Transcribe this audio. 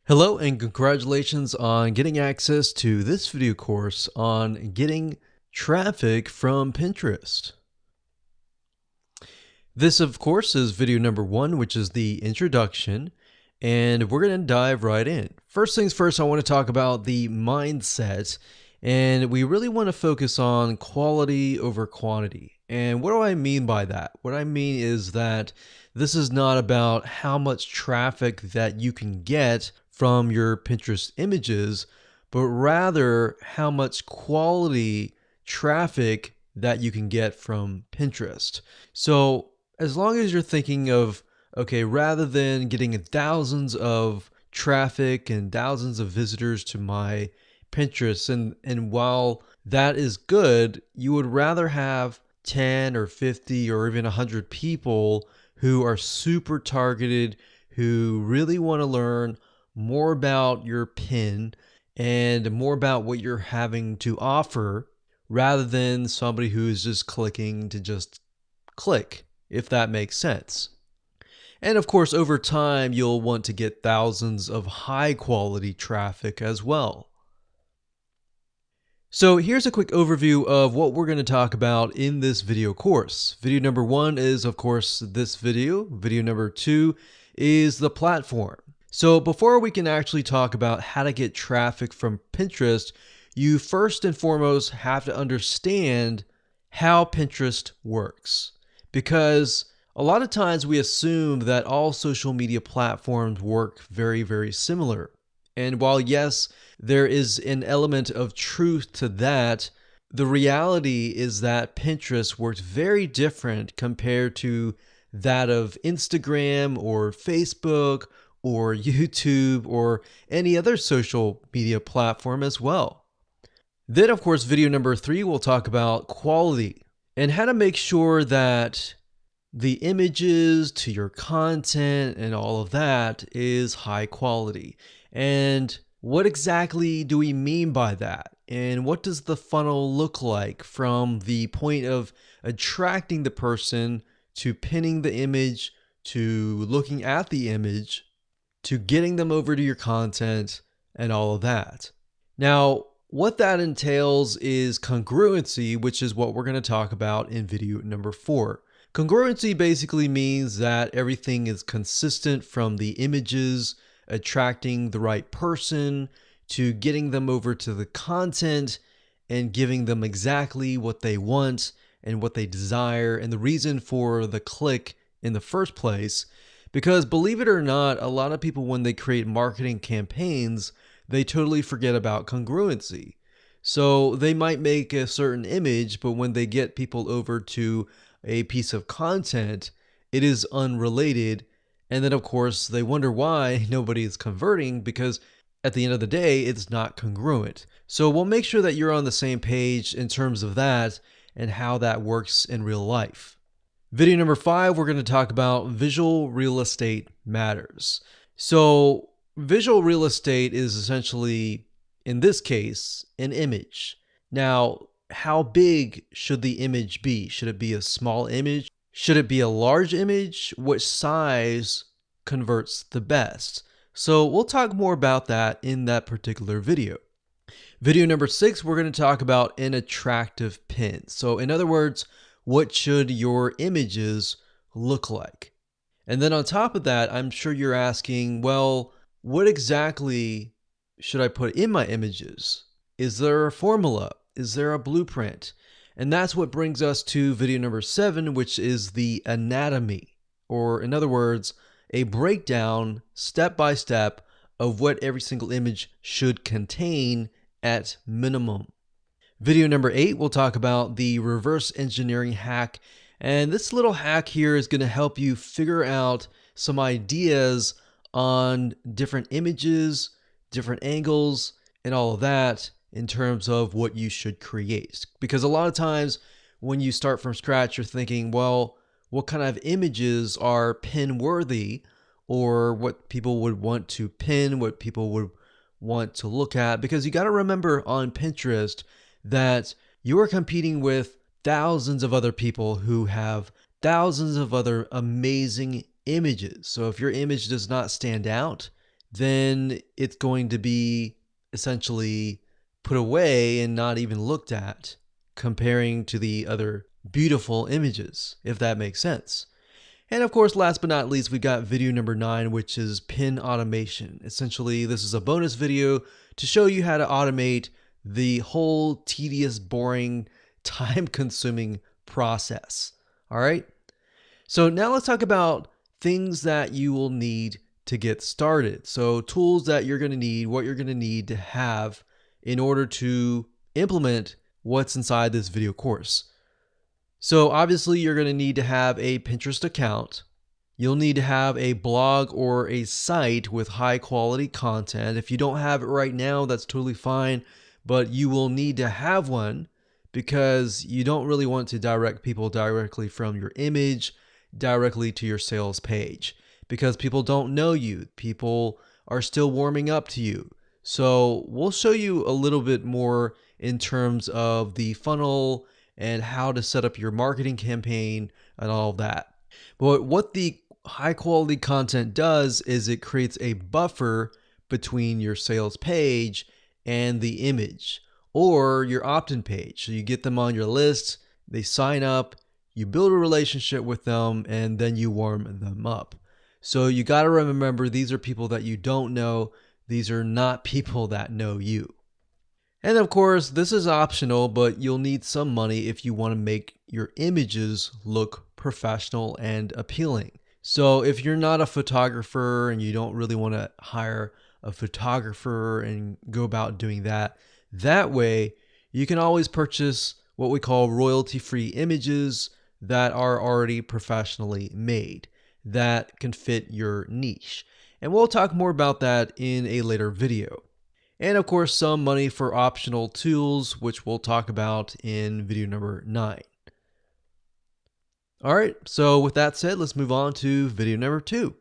Hello and congratulations on getting access to this video course on getting traffic from Pinterest. This, of course, is video number 1, which is the introduction, and we're going to dive right in. First things first, I want to talk about the mindset, and we really want to focus on quality over quantity. And what do I mean by that? What I mean is that this is not about how much traffic that you can get from your Pinterest images, but rather how much quality traffic that you can get from Pinterest. So as long as you're thinking of, okay, rather than getting thousands of traffic and thousands of visitors to my Pinterest, and while that is good, you would rather have 10 or 50 or even 100 people who are super targeted, who really want to learn more about your pin and more about what you're having to offer, rather than somebody who's just clicking to just click, if that makes sense. And of course, over time, you'll want to get thousands of high quality traffic as well. So here's a quick overview of what we're going to talk about in this video course. Video number 1 is, of course, this video. Video number 2 is the platform. So before we can actually talk about how to get traffic from Pinterest, you first and foremost have to understand how Pinterest works. Because a lot of times we assume that all social media platforms work very, very similar. And while yes, there is an element of truth to that, the reality is that Pinterest works very different compared to that of Instagram or Facebook or YouTube or any other social media platform as well. Then, of course, video number 3, we'll talk about quality and how to make sure that the images to your content and all of that is high quality. And what exactly do we mean by that? And what does the funnel look like from the point of attracting the person to pinning the image, to looking at the image, to getting them over to your content and all of that? Now, what that entails is congruency, which is what we're going to talk about in video number 4. Congruency basically means that everything is consistent from the images, attracting the right person, to getting them over to the content and giving them exactly what they want and what they desire and the reason for the click in the first place. Because believe it or not, a lot of people, when they create marketing campaigns, they totally forget about congruency. So they might make a certain image, but when they get people over to a piece of content, it is unrelated. And then, of course, they wonder why nobody is converting, because at the end of the day, it's not congruent. So we'll make sure that you're on the same page in terms of that and how that works in real life. Video number 5, we're going to talk about visual real estate matters. So visual real estate is essentially, in this case, an image. Now, how big should the image be? Should it be a small image? Should it be a large image? Which size converts the best? So we'll talk more about that in that particular video. Video number 6, we're going to talk about an attractive pin. So in other words, what should your images look like? And then on top of that, I'm sure you're asking, well, what exactly should I put in my images? Is there a formula? Is there a blueprint? And that's what brings us to video number 7, which is the anatomy, or in other words, a breakdown step by step of what every single image should contain at minimum. Video number 8, we'll talk about the reverse engineering hack. And this little hack here is going to help you figure out some ideas on different images, different angles, and all of that in terms of what you should create. Because a lot of times when you start from scratch, you're thinking, well, what kind of images are pin worthy, or what people would want to pin, what people would want to look at? Because you got to remember on Pinterest that you are competing with thousands of other people who have thousands of other amazing images. So if your image does not stand out, then it's going to be essentially put away and not even looked at, comparing to the other beautiful images, if that makes sense. And of course, last but not least, we got video number 9, which is pin automation. Essentially, this is a bonus video to show you how to automate the whole tedious, boring, time-consuming process. All right? So now let's talk about things that you will need to get started. So tools that you're going to need, what you're going to need to have in order to implement what's inside this video course. So obviously you're going to need to have a Pinterest account. You'll need to have a blog or a site with high quality content. If you don't have it right now, that's totally fine, but you will need to have one because you don't really want to direct people directly from your image directly to your sales page because people don't know you. People are still warming up to you. So we'll show you a little bit more in terms of the funnel and how to set up your marketing campaign and all of that. But what the high quality content does is it creates a buffer between your sales page and the image or your opt-in page. So you get them on your list, they sign up, you build a relationship with them, and then you warm them up. So you got to remember, these are people that you don't know. These are not people that know you. And of course, this is optional, but you'll need some money if you want to make your images look professional and appealing. So if you're not a photographer and you don't really want to hire a photographer and go about doing that way, you can always purchase what we call royalty-free images that are already professionally made that can fit your niche. And we'll talk more about that in a later video. And of course, some money for optional tools, which we'll talk about in video number 9. All right, so with that said, let's move on to video number 2.